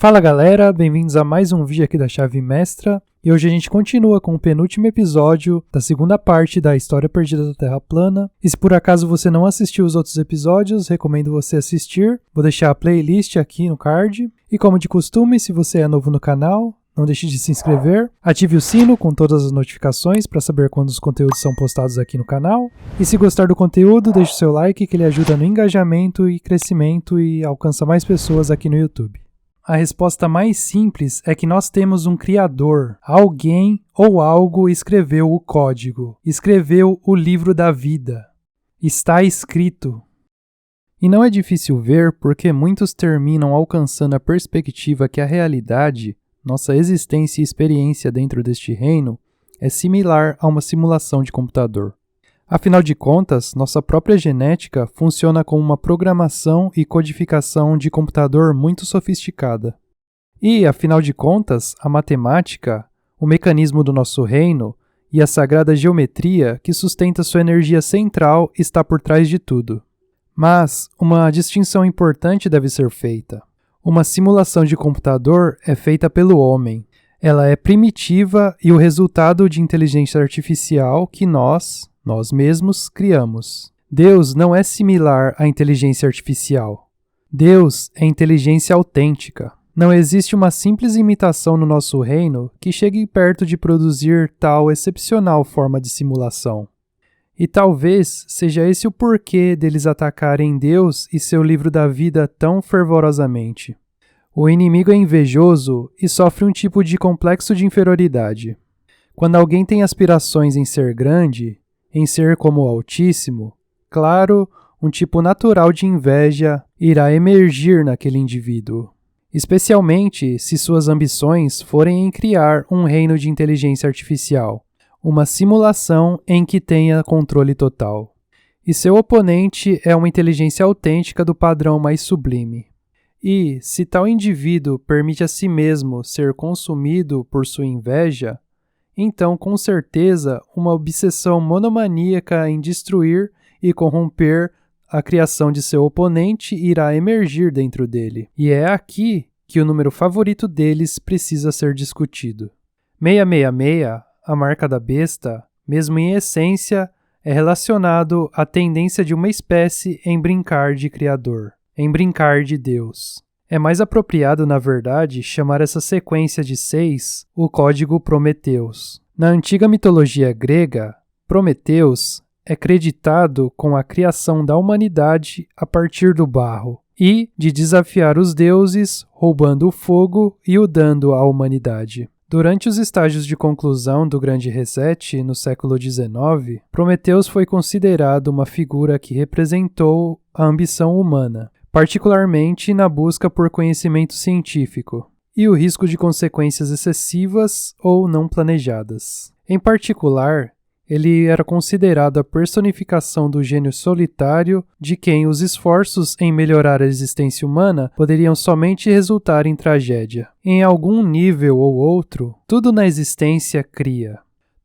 Fala galera, bem-vindos a mais um vídeo aqui da Chave Mestra, e hoje a gente continua com o penúltimo episódio da segunda parte da História Perdida da Terra Plana. E se por acaso você não assistiu os outros episódios, recomendo você assistir. Vou deixar a playlist aqui no card. E como de costume, se você é novo no canal, não deixe de se inscrever, ative o sino com todas as notificações para saber quando os conteúdos são postados aqui no canal. E se gostar do conteúdo, deixe o seu like que ele ajuda no engajamento e crescimento e alcança mais pessoas aqui no YouTube. A resposta mais simples é que nós temos um criador. Alguém ou algo escreveu o código, escreveu o livro da vida. Está escrito. E não é difícil ver porque muitos terminam alcançando a perspectiva que a realidade, nossa existência e experiência dentro deste reino, é similar a uma simulação de computador. Afinal de contas, nossa própria genética funciona como uma programação e codificação de computador muito sofisticada. E, afinal de contas, a matemática, o mecanismo do nosso reino e a sagrada geometria que sustenta sua energia central está por trás de tudo. Mas uma distinção importante deve ser feita. Uma simulação de computador é feita pelo homem. Ela é primitiva e o resultado de inteligência artificial que nós mesmos criamos. Deus não é similar à inteligência artificial. Deus é inteligência autêntica. Não existe uma simples imitação no nosso reino que chegue perto de produzir tal excepcional forma de simulação. E talvez seja esse o porquê deles atacarem Deus e seu livro da vida tão fervorosamente. O inimigo é invejoso e sofre um tipo de complexo de inferioridade. Quando alguém tem aspirações em ser grande, em ser como o Altíssimo, claro, um tipo natural de inveja irá emergir naquele indivíduo, especialmente se suas ambições forem em criar um reino de inteligência artificial, uma simulação em que tenha controle total. E seu oponente é uma inteligência autêntica do padrão mais sublime. E, se tal indivíduo permite a si mesmo ser consumido por sua inveja, então, com certeza, uma obsessão monomaníaca em destruir e corromper a criação de seu oponente irá emergir dentro dele. E é aqui que o número favorito deles precisa ser discutido. 666, a marca da besta, mesmo em essência, é relacionado à tendência de uma espécie em brincar de Criador, em brincar de Deus. É mais apropriado, na verdade, chamar essa sequência de 6 o código Prometeus. Na antiga mitologia grega, Prometeus é creditado com a criação da humanidade a partir do barro e de desafiar os deuses, roubando o fogo e o dando à humanidade. Durante os estágios de conclusão do Grande Reset, no século XIX, Prometeus foi considerado uma figura que representou a ambição humana, particularmente na busca por conhecimento científico, e o risco de consequências excessivas ou não planejadas. Em particular, ele era considerado a personificação do gênio solitário de quem os esforços em melhorar a existência humana poderiam somente resultar em tragédia. Em algum nível ou outro, tudo na existência cria.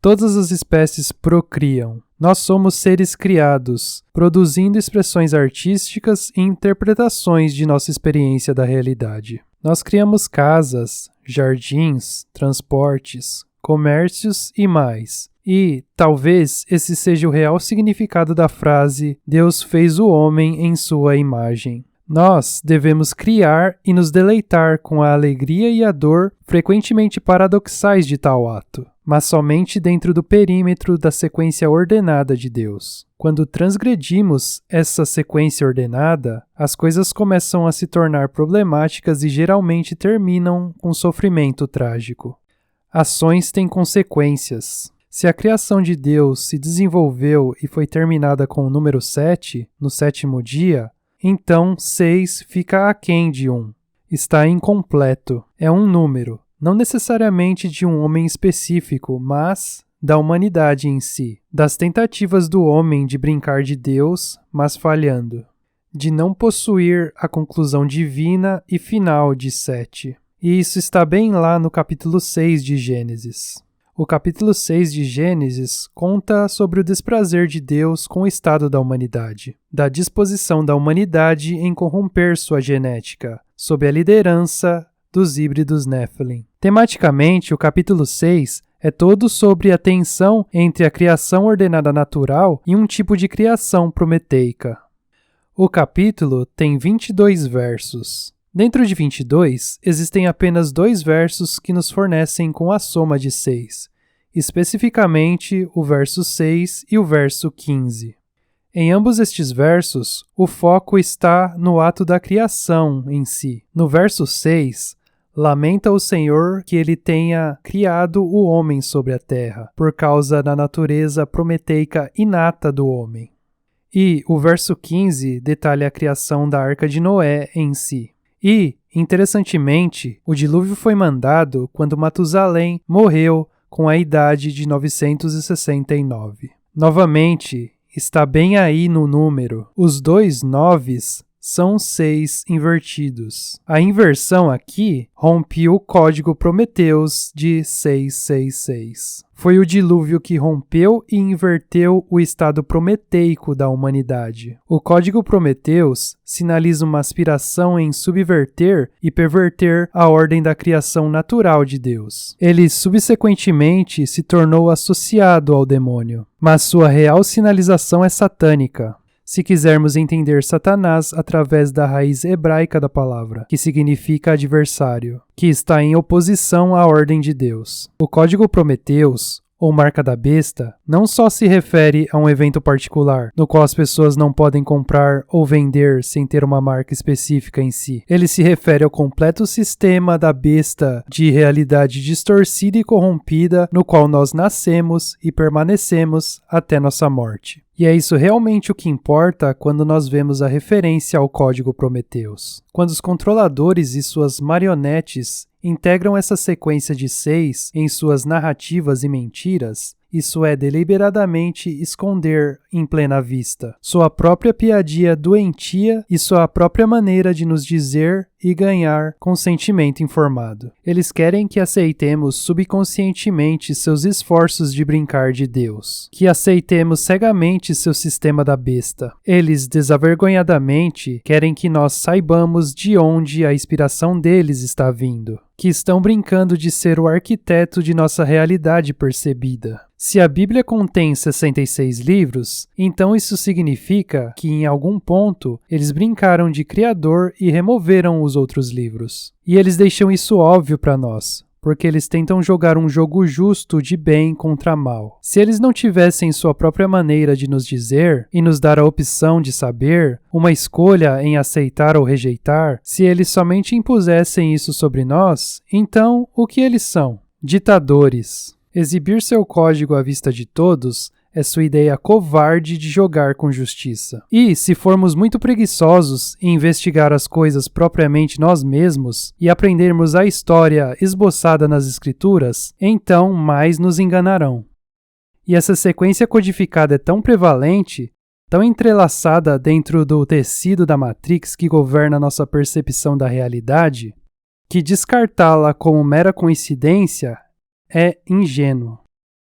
Todas as espécies procriam. Nós somos seres criados, produzindo expressões artísticas e interpretações de nossa experiência da realidade. Nós criamos casas, jardins, transportes, comércios e mais. E, talvez, esse seja o real significado da frase Deus fez o homem em sua imagem. Nós devemos criar e nos deleitar com a alegria e a dor frequentemente paradoxais de tal ato, mas somente dentro do perímetro da sequência ordenada de Deus. Quando transgredimos essa sequência ordenada, as coisas começam a se tornar problemáticas e geralmente terminam com sofrimento trágico. Ações têm consequências. Se a criação de Deus se desenvolveu e foi terminada com o número 7, no sétimo dia, então 6 fica aquém de 1. Está incompleto. É um número, não necessariamente de um homem específico, mas da humanidade em si. Das tentativas do homem de brincar de Deus, mas falhando. De não possuir a conclusão divina e final de 7. E isso está bem lá no capítulo 6 de Gênesis. O capítulo 6 de Gênesis conta sobre o desprazer de Deus com o estado da humanidade, da disposição da humanidade em corromper sua genética, sob a liderança dos híbridos Nephilim. Tematicamente, o capítulo 6 é todo sobre a tensão entre a criação ordenada natural e um tipo de criação prometeica. O capítulo tem 22 versos. Dentro de 22, existem apenas 2 versos que nos fornecem com a soma de 6, especificamente o verso 6 e o verso 15. Em ambos estes versos, o foco está no ato da criação em si. No verso 6, lamenta o Senhor que ele tenha criado o homem sobre a terra, por causa da natureza prometeica inata do homem. E o verso 15 detalha a criação da Arca de Noé em si. E, interessantemente, o dilúvio foi mandado quando Matusalém morreu com a idade de 969. Novamente, está bem aí no número. Os 2 noves são 6 invertidos. A inversão aqui rompe o código Prometeus de 666. Foi o dilúvio que rompeu e inverteu o estado prometeico da humanidade. O código Prometeus sinaliza uma aspiração em subverter e perverter a ordem da criação natural de Deus. Ele subsequentemente se tornou associado ao demônio, mas sua real sinalização é satânica. Se quisermos entender Satanás através da raiz hebraica da palavra, que significa adversário, que está em oposição à ordem de Deus. O código Prometeus, ou marca da besta, não só se refere a um evento particular, no qual as pessoas não podem comprar ou vender sem ter uma marca específica em si. Ele se refere ao completo sistema da besta de realidade distorcida e corrompida, no qual nós nascemos e permanecemos até nossa morte. E é isso realmente o que importa quando nós vemos a referência ao código Prometeus. Quando os controladores e suas marionetes integram essa sequência de 6 em suas narrativas e mentiras, isso é deliberadamente esconder em plena vista sua própria piadia doentia e sua própria maneira de nos dizer e ganhar consentimento informado. Eles querem que aceitemos subconscientemente seus esforços de brincar de Deus, que aceitemos cegamente seu sistema da besta. Eles desavergonhadamente querem que nós saibamos de onde a inspiração deles está vindo, que estão brincando de ser o arquiteto de nossa realidade percebida. Se a Bíblia contém 66 livros, então isso significa que em algum ponto eles brincaram de criador e removeram os outros livros. E eles deixam isso óbvio para nós, porque eles tentam jogar um jogo justo de bem contra mal. Se eles não tivessem sua própria maneira de nos dizer e nos dar a opção de saber, uma escolha em aceitar ou rejeitar, se eles somente impusessem isso sobre nós, então o que eles são? Ditadores. Exibir seu código à vista de todos é sua ideia covarde de jogar com justiça. E, se formos muito preguiçosos em investigar as coisas propriamente nós mesmos e aprendermos a história esboçada nas Escrituras, então mais nos enganarão. E essa sequência codificada é tão prevalente, tão entrelaçada dentro do tecido da Matrix que governa nossa percepção da realidade, que descartá-la como mera coincidência é ingênuo.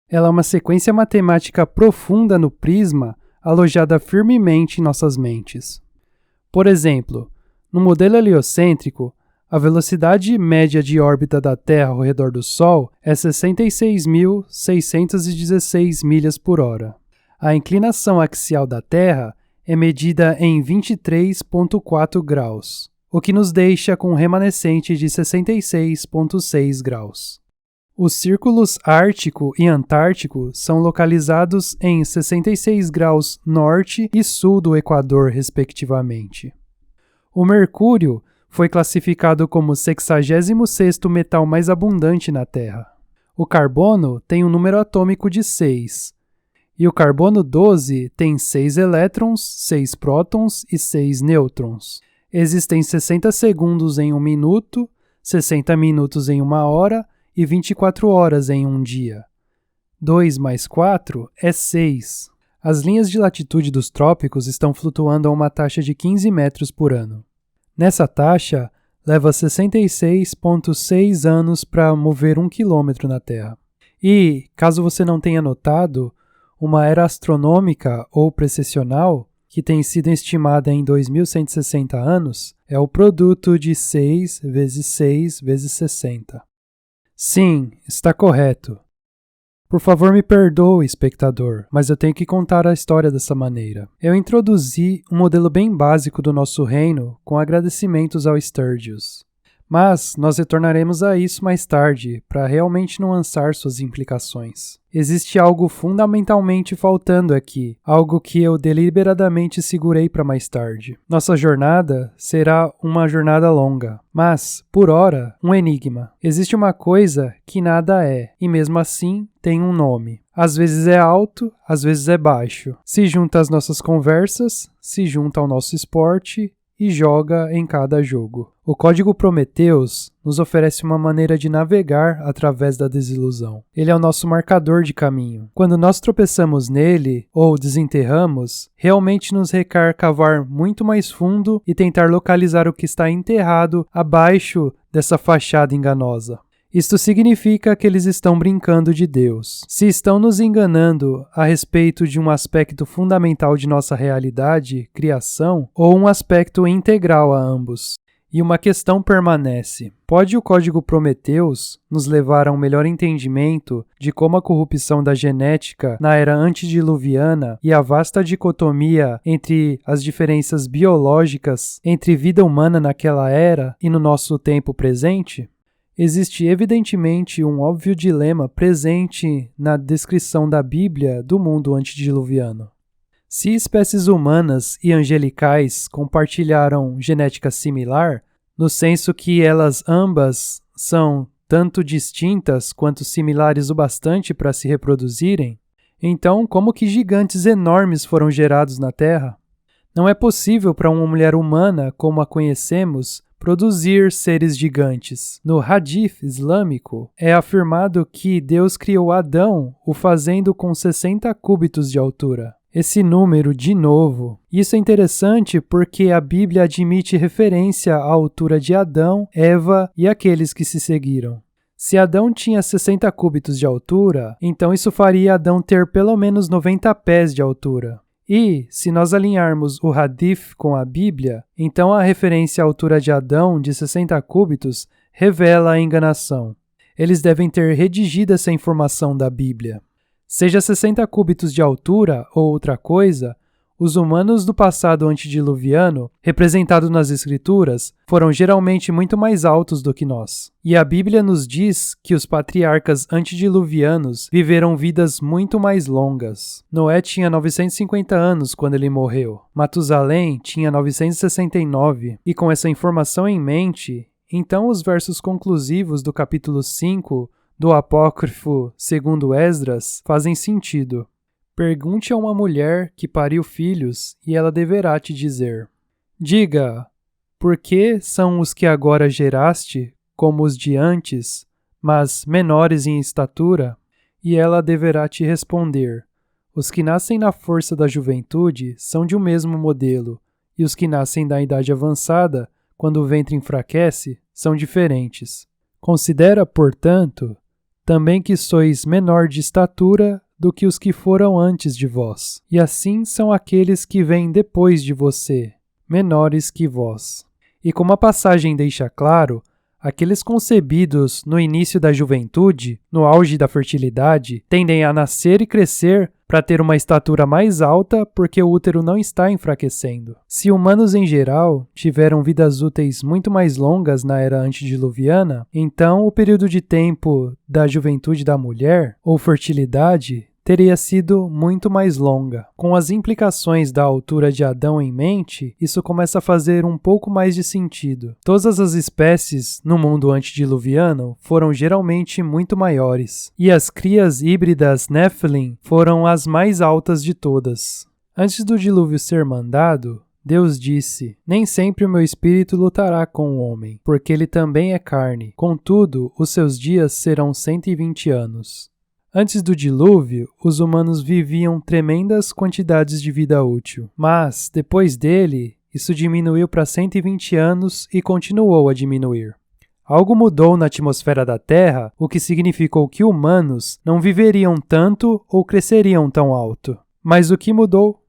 Ela é uma sequência matemática profunda no prisma, alojada firmemente em nossas mentes. Por exemplo, no modelo heliocêntrico, a velocidade média de órbita da Terra ao redor do Sol é 66.616 milhas por hora. A inclinação axial da Terra é medida em 23,4 graus, o que nos deixa com um remanescente de 66,6 graus. Os círculos Ártico e Antártico são localizados em 66 graus norte e sul do Equador, respectivamente. O mercúrio foi classificado como o 66º metal mais abundante na Terra. O carbono tem um número atômico de 6, e o carbono 12 tem 6 elétrons, 6 prótons e 6 nêutrons. Existem 60 segundos em 1 minuto, 60 minutos em 1 hora, e 24 horas em um dia. 2 mais 4 é 6. As linhas de latitude dos trópicos estão flutuando a uma taxa de 15 metros por ano. Nessa taxa, leva 66,6 anos para mover 1 quilômetro na Terra. E, caso você não tenha notado, uma era astronômica ou precessional, que tem sido estimada em 2.160 anos, é o produto de 6 vezes 6 vezes 60. Sim, está correto. Por favor, me perdoe, espectador, mas eu tenho que contar a história dessa maneira. Eu introduzi um modelo bem básico do nosso reino com agradecimentos ao Sturgius. Mas nós retornaremos a isso mais tarde para realmente nuançar suas implicações. Existe algo fundamentalmente faltando aqui, algo que eu deliberadamente segurei para mais tarde. Nossa jornada será uma jornada longa, mas, por ora, um enigma. Existe uma coisa que nada é, e mesmo assim tem um nome. Às vezes é alto, às vezes é baixo. Se junta às nossas conversas, se junta ao nosso esporte e joga em cada jogo. O Código Prometheus nos oferece uma maneira de navegar através da desilusão. Ele é o nosso marcador de caminho. Quando nós tropeçamos nele ou desenterramos, realmente nos requer cavar muito mais fundo e tentar localizar o que está enterrado abaixo dessa fachada enganosa. Isto significa que eles estão brincando de Deus. Se estão nos enganando a respeito de um aspecto fundamental de nossa realidade, criação, ou um aspecto integral a ambos. E uma questão permanece. Pode o Código Prometheus nos levar a um melhor entendimento de como a corrupção da genética na era antediluviana e a vasta dicotomia entre as diferenças biológicas entre vida humana naquela era e no nosso tempo presente? Existe evidentemente um óbvio dilema presente na descrição da Bíblia do mundo antediluviano. Se espécies humanas e angelicais compartilharam genética similar, no senso que elas ambas são tanto distintas quanto similares o bastante para se reproduzirem, então como que gigantes enormes foram gerados na Terra? Não é possível para uma mulher humana, como a conhecemos, produzir seres gigantes. No Hadith islâmico, é afirmado que Deus criou Adão, o fazendo com 60 cúbitos de altura. Esse número, de novo. Isso é interessante porque a Bíblia admite referência à altura de Adão, Eva e aqueles que se seguiram. Se Adão tinha 60 cúbitos de altura, então isso faria Adão ter pelo menos 90 pés de altura. E, se nós alinharmos o Hadith com a Bíblia, então a referência à altura de Adão, de 60 cúbitos, revela a enganação. Eles devem ter redigido essa informação da Bíblia. Seja 60 cúbitos de altura ou outra coisa, os humanos do passado antediluviano, representados nas Escrituras, foram geralmente muito mais altos do que nós. E a Bíblia nos diz que os patriarcas antediluvianos viveram vidas muito mais longas. Noé tinha 950 anos quando ele morreu. Matusalém tinha 969. E com essa informação em mente, então os versos conclusivos do capítulo 5 do apócrifo segundo Esdras fazem sentido. Pergunte a uma mulher que pariu filhos e ela deverá te dizer. Diga, por que são os que agora geraste como os de antes, mas menores em estatura? E ela deverá te responder. Os que nascem na força da juventude são de um mesmo modelo, e os que nascem da idade avançada, quando o ventre enfraquece, são diferentes. Considera, portanto, também que sois menor de estatura do que os que foram antes de vós, e assim são aqueles que vêm depois de você, menores que vós. E como a passagem deixa claro, aqueles concebidos no início da juventude, no auge da fertilidade, tendem a nascer e crescer para ter uma estatura mais alta porque o útero não está enfraquecendo. Se humanos em geral tiveram vidas úteis muito mais longas na era antediluviana, então o período de tempo da juventude da mulher, ou fertilidade, teria sido muito mais longa. Com as implicações da altura de Adão em mente, isso começa a fazer um pouco mais de sentido. Todas as espécies no mundo antediluviano foram geralmente muito maiores, e as crias híbridas Nephilim foram as mais altas de todas. Antes do dilúvio ser mandado, Deus disse, nem sempre o meu espírito lutará com o homem, porque ele também é carne. Contudo, os seus dias serão 120 anos. Antes do dilúvio, os humanos viviam tremendas quantidades de vida útil. Mas, depois dele, isso diminuiu para 120 anos e continuou a diminuir. Algo mudou na atmosfera da Terra, o que significou que humanos não viveriam tanto ou cresceriam tão alto. Mas o que mudou